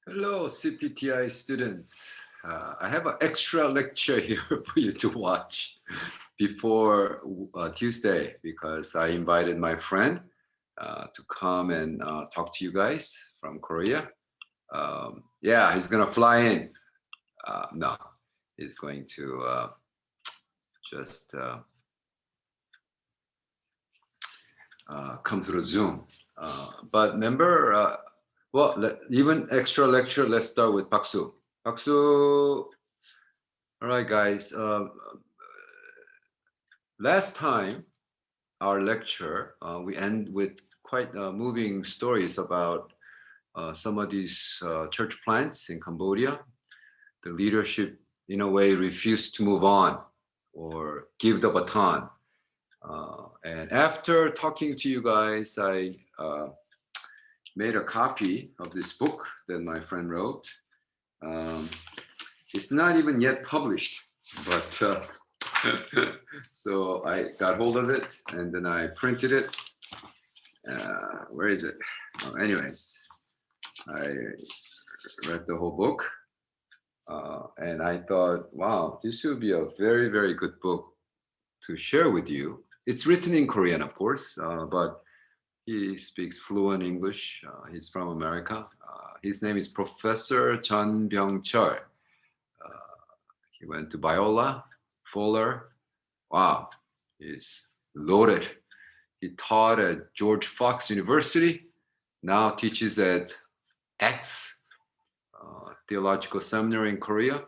Hello, CPTI students. I have an extra lecture here for you to watch before Tuesday because I invited my friend to come and talk to you guys from Korea. Yeah, he's gonna fly in. No, he's going to just come through Zoom. But remember, even extra lecture, let's start with Baksu. Baksu. All right, guys. Last time, our lecture, we end with quite moving stories about some of these church plants in Cambodia. The leadership, in a way, refused to move on or give the baton. And after talking to you guys, I made a copy of this book that my friend wrote. It's not even yet published, but so I got hold of it and then I printed it. Where is it? Anyways, I read the whole book and I thought, wow, this would be a very, very good book to share with you. It's written in Korean, of course, but he speaks fluent English. He's from America. His name is Professor Chun Byung-chul. He went to Biola, Fuller. Wow, he's loaded. He taught at George Fox University, now teaches at Acct, Theological Seminary in Korea.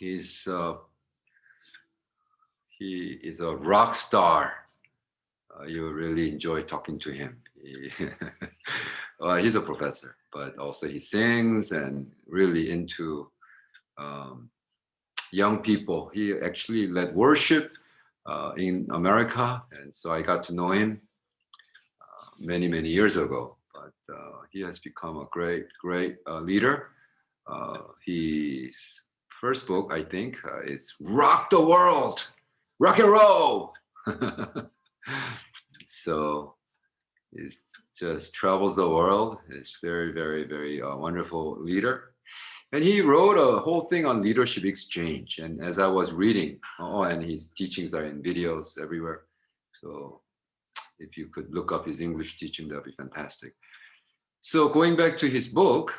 He is a rock star. You really enjoy talking to him. He's a professor, but also he sings and really into young people. He actually led worship in America, and so I got to know him many, many years ago. But he has become a great, great leader. His first book, I think, it's Rock the World, Rock and Roll. So he just travels the world. He's very, very, very wonderful leader. And he wrote a whole thing on leadership exchange. And as I was reading, and his teachings are in videos everywhere. So if you could look up his English teaching, that'd be fantastic. So going back to his book,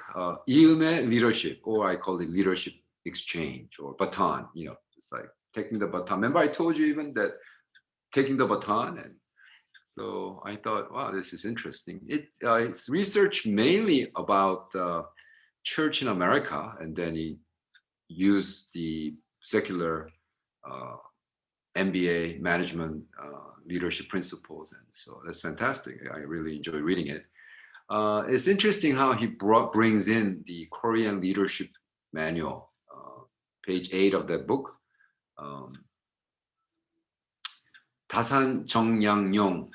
이음의 leadership, or I call it leadership exchange or baton, it's like taking the baton. Remember I told you even that taking the baton, and so I thought, wow, this is interesting. It's research mainly about church in America, and then he used the secular MBA management leadership principles, and so that's fantastic. I really enjoy reading it. It's interesting how he brings in the Korean leadership manual, page 8 of that book. 다산 정양용.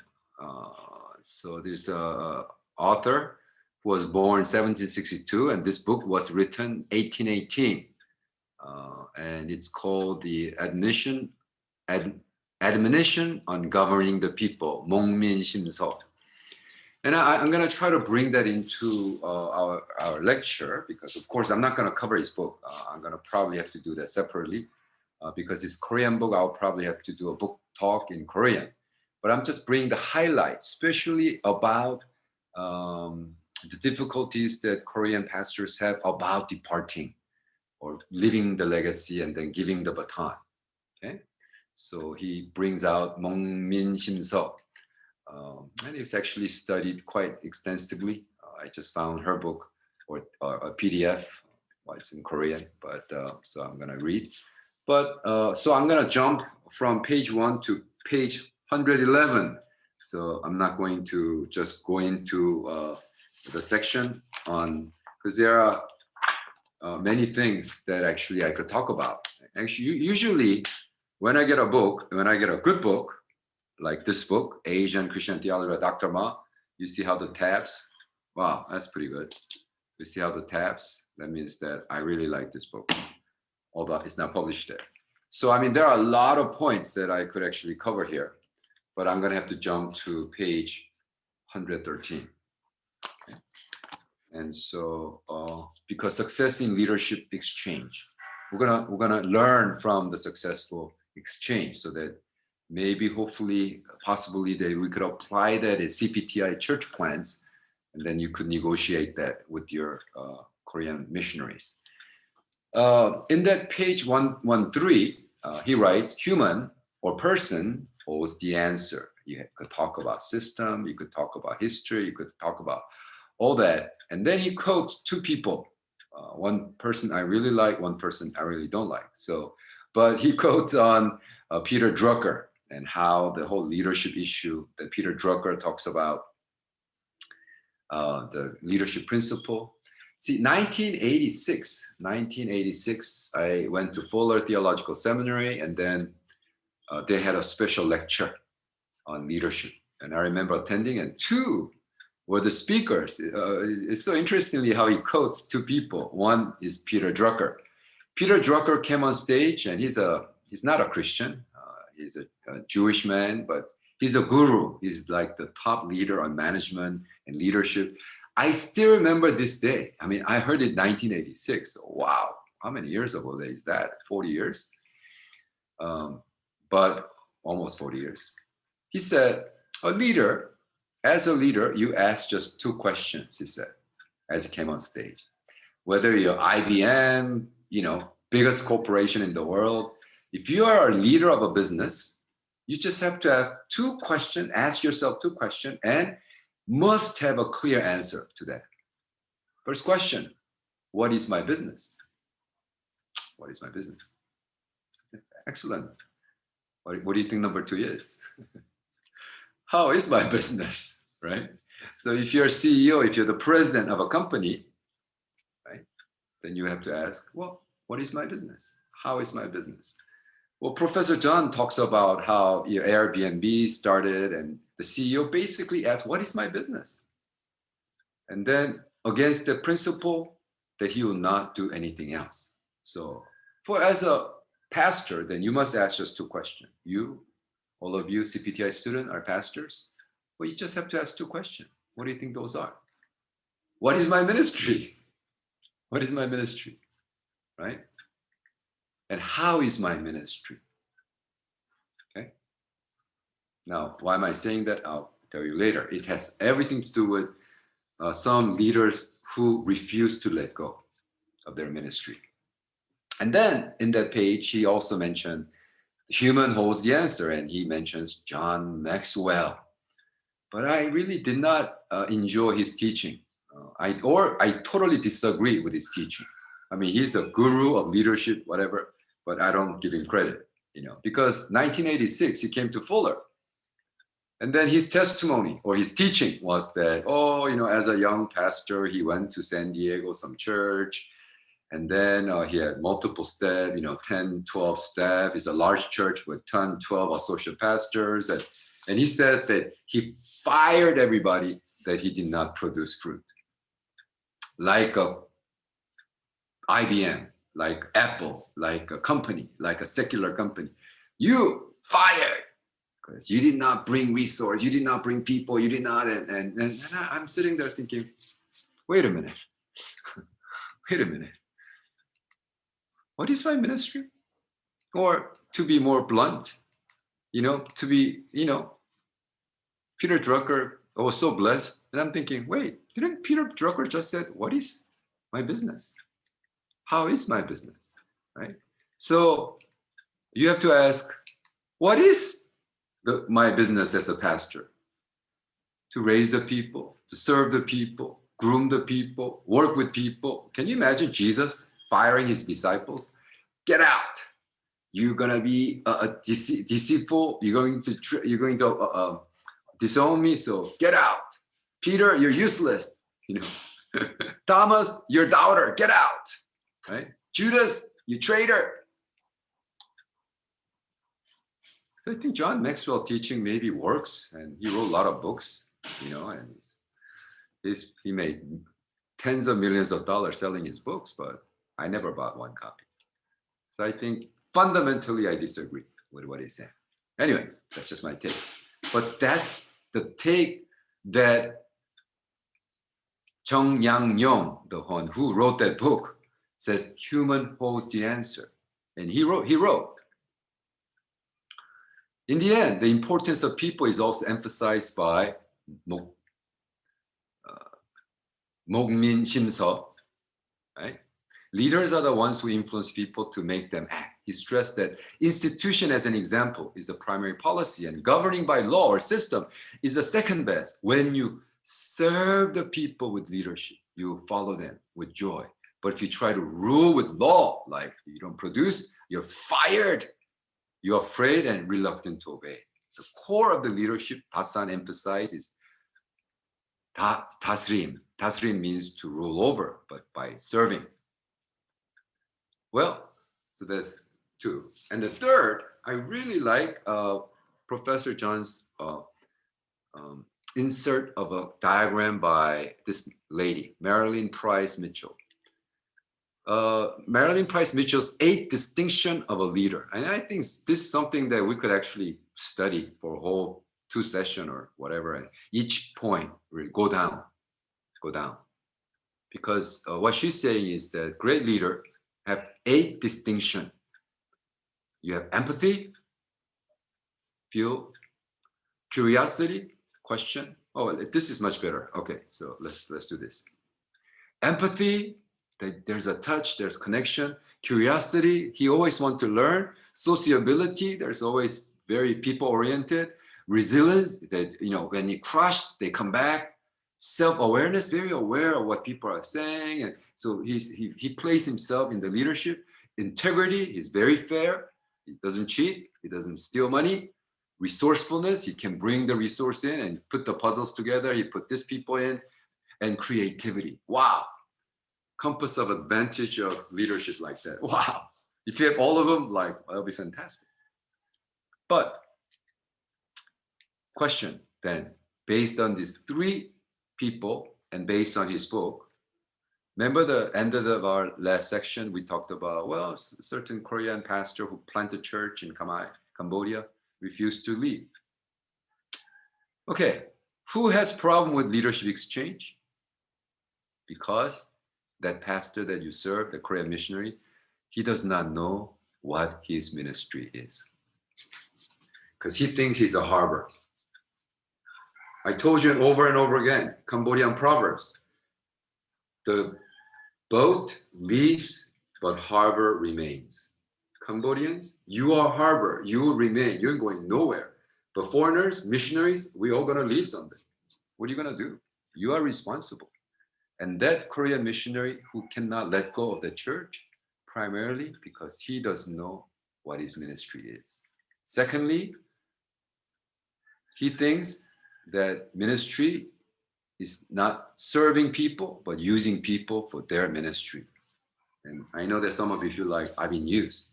So this author who was born 1762, and this book was written 1818, and it's called the Admonition on Governing the People, 목민심서. And I'm going to try to bring that into our lecture because, of course, I'm not going to cover his book. I'm going to probably have to do that separately because it's Korean book. I'll probably have to do a book talk in Korean. But I'm just bringing the highlights, especially about the difficulties that Korean pastors have about departing or leaving the legacy and then giving the baton. Okay, so he brings out 목민심서. And it's actually studied quite extensively. I just found her book or a PDF. Well, it's in Korean, but so I'm going to read. But so I'm going to jump from page 1 to page 111. So I'm not going to just go into the section on, because there are many things that actually I could talk about. Actually, usually when I get a good book, like this book, Asian Christian Theology by Dr. Ma, you see how the tabs, wow, that's pretty good. You see how the tabs, that means that I really like this book, although it's not published there. So, I mean, there are a lot of points that I could actually cover here, but I'm going to have to jump to page 113. Okay. And so, because success in leadership exchange, we're gonna learn from the successful exchange, so that maybe, hopefully, possibly, that we could apply that as CPTI church plans, and then you could negotiate that with your Korean missionaries. In that page 113, he writes, human or person holds the answer. You could talk about system, you could talk about history, you could talk about all that. And then he quotes two people, one person I really like, one person I really don't like. So, but he quotes on Peter Drucker, and how the whole leadership issue that Peter Drucker talks about, the leadership principle. See, 1986, I went to Fuller Theological Seminary, and then they had a special lecture on leadership. And I remember attending, and two were the speakers. It's so interestingly how he quotes two people. One is Peter Drucker. Peter Drucker came on stage, and he's not a Christian. He's a Jewish man, but he's a guru. He's like the top leader on management and leadership. I still remember this day. I mean, I heard it 1986. Wow, how many years ago is that? 40 years? But almost 40 years. He said, as a leader, you ask just two questions, he said, as he came on stage. Whether you're IBM, biggest corporation in the world, if you are a leader of a business, you just have to have two questions, ask yourself two questions, and must have a clear answer to that. First question, what is my business? What is my business? Excellent. What do you think number two is? How is my business, right? So if you're a CEO, if you're the president of a company, right, then you have to ask, well, what is my business? How is my business? Well, Professor John talks about how Airbnb started, and the CEO basically asked, what is my business? And then against the principle that he will not do anything else. So as a pastor, then you must ask just two questions. All of you CPTI students are pastors. Well, you just have to ask two questions. What do you think those are? What is my ministry? What is my ministry? Right? And how is my ministry? Okay. Now, why am I saying that? I'll tell you later. It has everything to do with some leaders who refuse to let go of their ministry. And then in that page, he also mentioned human holds the answer, and he mentions John Maxwell. But I really did not enjoy his teaching. I totally disagree with his teaching. I mean, he's a guru of leadership, whatever, but I don't give him credit, because 1986, he came to Fuller. And then his testimony or his teaching was that, as a young pastor, he went to San Diego, some church, and then he had multiple staff, 10, 12 staff. It's a large church with 10, 12 associate pastors. And he said that he fired everybody that he did not produce fruit. Like IBM, like Apple, like a company, like a secular company. You fired because you did not bring resource, you did not bring people, you did not. And I'm sitting there thinking, wait a minute. Wait a minute. What is my ministry? Or to be more blunt, Peter Drucker was so blessed. And I'm thinking, wait, didn't Peter Drucker just said, what is my business? How is my business, right? So you have to ask, what is my business as a pastor? To raise the people, to serve the people, groom the people, work with people. Can you imagine Jesus firing his disciples? Get out. You're gonna be deceitful. You're going to disown me. So get out. Peter, you're useless. Thomas, your doubter. Get out. Right? Judas, you traitor. So I think John Maxwell teaching maybe works, and he wrote a lot of books. And he made tens of millions of dollars selling his books, but I never bought one copy. So I think fundamentally I disagree with what he's saying. Anyways, that's just my take. But that's the take that Chung Yang-yong, the one who wrote that book, says human holds the answer. And he wrote, in the end, the importance of people is also emphasized by Mokmin Shimseop, right? Leaders are the ones who influence people to make them act. He stressed that institution as an example is the primary policy, and governing by law or system is the second best. When you serve the people with leadership, you follow them with joy. But if you try to rule with law, like you don't produce, you're fired. You're afraid and reluctant to obey. The core of the leadership Dasan emphasizes tasrim. Tasrim means to rule over, but by serving. Well, so that's two. And the third, I really like Professor John's insert of a diagram by this lady, Marilyn Price Mitchell. Marilyn Price Mitchell's 8 distinction of a leader. And I think this is something that we could actually study for a whole 2 session or whatever. And each point will go down. Because what she's saying is that great leader have 8 distinction. You have empathy, feel, curiosity, question. Oh, this is much better. Okay, so let's do this. Empathy, there's a touch, there's connection. Curiosity, he always wants to learn. Sociability, there's always very people-oriented. Resilience, that when you crush, they come back. Self-awareness, very aware of what people are saying, and so he places himself in the leadership. Integrity, he's very fair. He doesn't cheat. He doesn't steal money. Resourcefulness, he can bring the resource in and put the puzzles together. He put this people in, and creativity. Wow, compass of advantage of leadership like that. Wow, if you have all of them, like that'll be fantastic. But question then, based on these 3 people and based on his book, remember the end of our last section, we talked about, well, a certain Korean pastor who planted church in Cambodia refused to leave. Okay, who has problem with leadership exchange? Because that pastor that you serve, the Korean missionary, he does not know what his ministry is. Because he thinks he's a harbor. I told you over and over again, Cambodian proverbs. The boat leaves, but harbor remains. Cambodians, you are harbor, you will remain, you're going nowhere. But foreigners, missionaries, we all gonna leave someday. What are you gonna do? You are responsible. And that Korean missionary who cannot let go of the church, primarily because he doesn't know what his ministry is. Secondly, he thinks that ministry is not serving people, but using people for their ministry. And I know that some of you feel like I've been used.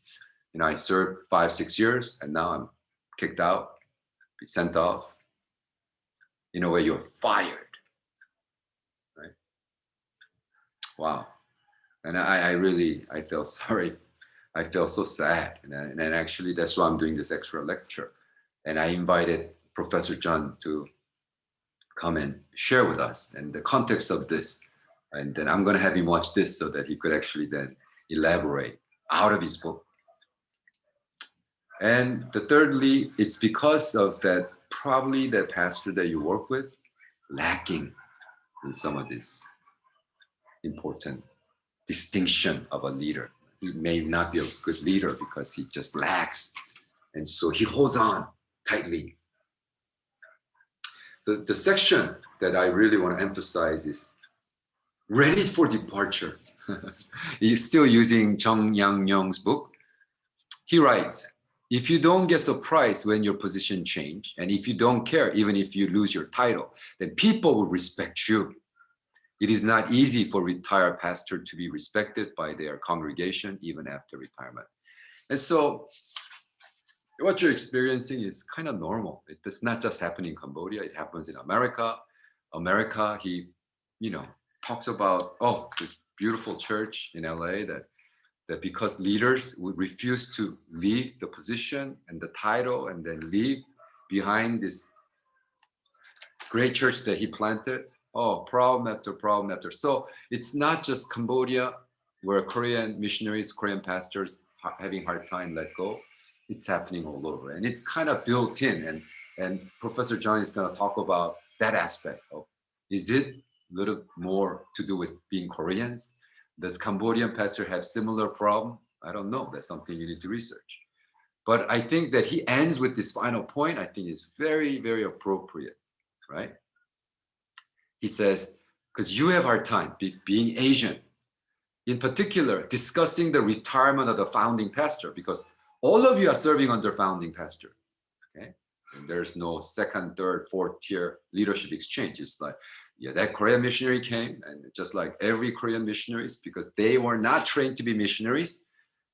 I served 5-6 years and now I'm kicked out, be sent off. In a way, you're fired, right? Wow. And I felt sorry. I felt so sad. And actually, that's why I'm doing this extra lecture. And I invited Professor John to come and share with us and the context of this. And then I'm going to have him watch this so that he could actually then elaborate out of his book. And the thirdly, it's because of that, probably that pastor that you work with lacking in some of this important distinction of a leader. He may not be a good leader because he just lacks. And so he holds on tightly. The section that I really want to emphasize is ready for departure. He's still using Chung Yang-yong's book. He writes, if you don't get surprised when your position change, and if you don't care, even if you lose your title, then people will respect you. It is not easy for retired pastor to be respected by their congregation, even after retirement. And so what you're experiencing is kind of normal. It does not just happen in Cambodia, it happens in America. He, talks about, this beautiful church in LA that because leaders would refuse to leave the position and the title and then leave behind this great church that he planted, Oh, problem after problem after. So it's not just Cambodia where Korean missionaries, Korean pastors having hard time let go. It's happening all over, and it's kind of built in. And Professor John is going to talk about that aspect of, is it a little more to do with being Koreans? Does Cambodian pastor have similar problem? I don't know. That's something you need to research. But I think that he ends with this final point. I think is very, very appropriate, right? He says, because you have hard time being Asian, in particular, discussing the retirement of the founding pastor, because all of you are serving under founding pastor. Okay, and there's no second, third, fourth tier leadership exchange. It's like, yeah, that Korean missionary came, and just like every Korean missionaries, because they were not trained to be missionaries,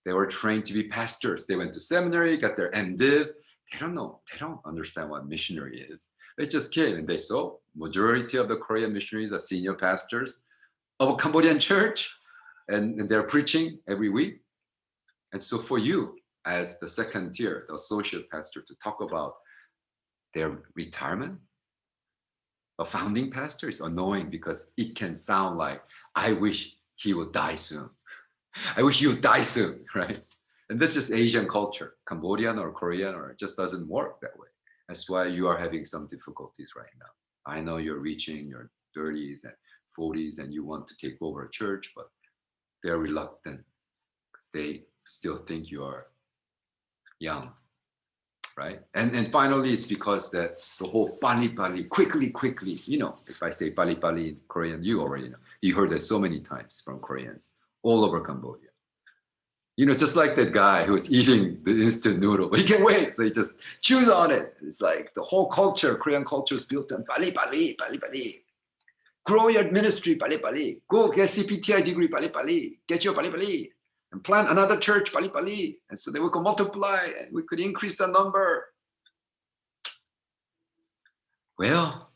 they were trained to be pastors. They went to seminary, got their MDiv. They don't know, they don't understand what missionary is. They just came and they saw majority of the Korean missionaries are senior pastors of a Cambodian church, and they're preaching every week. And so for you, as the second tier, the associate pastor, to talk about their retirement, a founding pastor, is annoying because it can sound like, I wish he would die soon. I wish you would die soon, right? And this is Asian culture, Cambodian or Korean, or it just doesn't work that way. That's why you are having some difficulties right now. I know you're reaching your 30s and 40s and you want to take over a church, but they're reluctant because they still think you are young, right? And finally, it's because that the whole pali pali, quickly, quickly, you know, if I say pali pali in Korean, you already know. You heard that so many times from Koreans all over Cambodia. You know, just like that guy who was eating the instant noodle, but he can't wait, so he just chews on it. It's like the whole culture, Korean culture is built on pali pali, pali pali. Grow your ministry, pali pali. Go get CPTI degree, pali pali. Get your pali pali. And plant another church, pali pali. And so that we could multiply and we could increase the number. Well,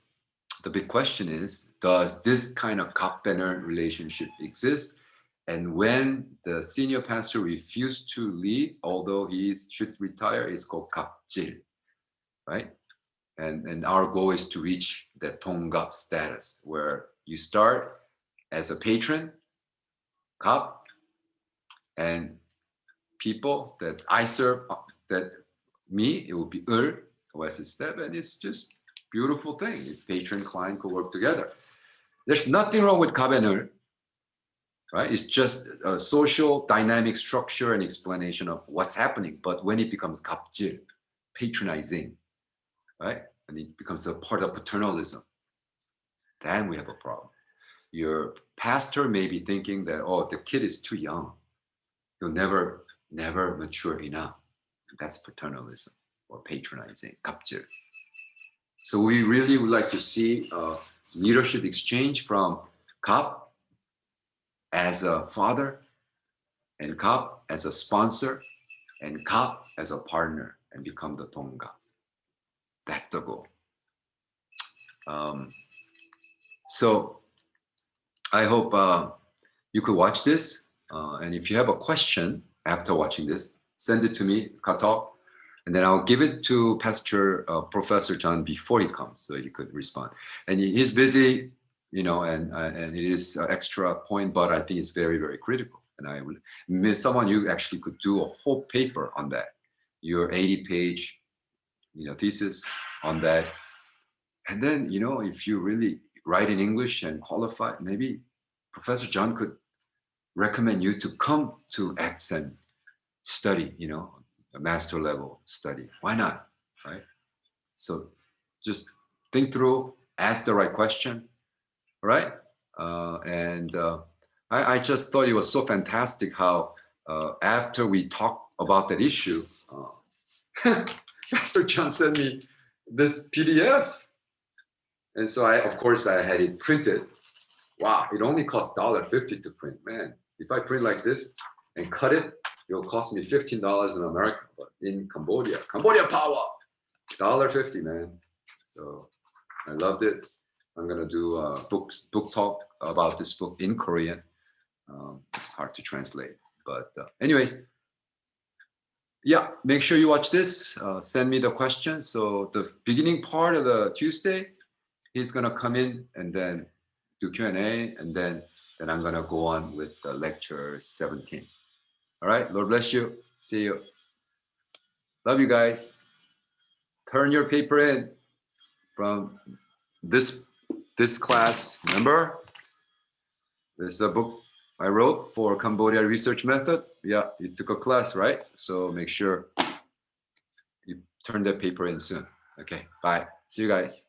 the big question is, does this kind of cup-banner relationship exist? And when the senior pastor refused to leave, although he should retire, it's called kapjil, right? And our goal is to reach that 동갑 status, where you start as a patron, kap, and people that I serve, that me, it will be 을, OS step, and it's just beautiful thing. If patron, client could work together. There's nothing wrong with kap and 을, right? It's just a social dynamic structure and explanation of what's happening. But when it becomes 갑질, patronizing, right? And it becomes a part of paternalism, then we have a problem. Your pastor may be thinking that, oh, the kid is too young. He'll never mature enough. That's paternalism or patronizing, 갑질. So we really would like to see leadership exchange from 갑 as a father, and 갑 as a sponsor, and 갑 as a partner, and become the 동갑. That's the goal. So I hope you could watch this. And if you have a question after watching this, send it to me, katalk, and then I'll give it to Pastor Professor John before he comes, so he could respond. And he's busy, you know, and it is an extra point, but I think it's very, very critical. And I will, someone you actually could do a whole paper on that, your 80-page, you know, thesis on that. And then, you know, if you really write in English and qualify, maybe Professor John could recommend you to come to Acts and study, you know, a master level study. Why not, right? So just think through, ask the right question, right? I just thought it was so fantastic how after we talked about that issue, Pastor John sent me this PDF. And so of course, I had it printed. Wow, it only costs $1.50 to print. Man, if I print like this and cut it, it'll cost me $15 in America, but in Cambodia power, $1.50, man. So I loved it. I'm gonna do a book talk about this book in Korean. It's hard to translate, but anyways, yeah, make sure you watch this. Send me the questions. So the beginning part of the Tuesday, he's gonna come in and then do Q&A, and then I'm gonna go on with the lecture 17. All right, Lord bless you. See you. Love you guys. Turn your paper in from this class. Remember, this is a book I wrote for Cambodia research method. Yeah, you took a class, right? So make sure you turn that paper in soon. Okay, bye. See you guys.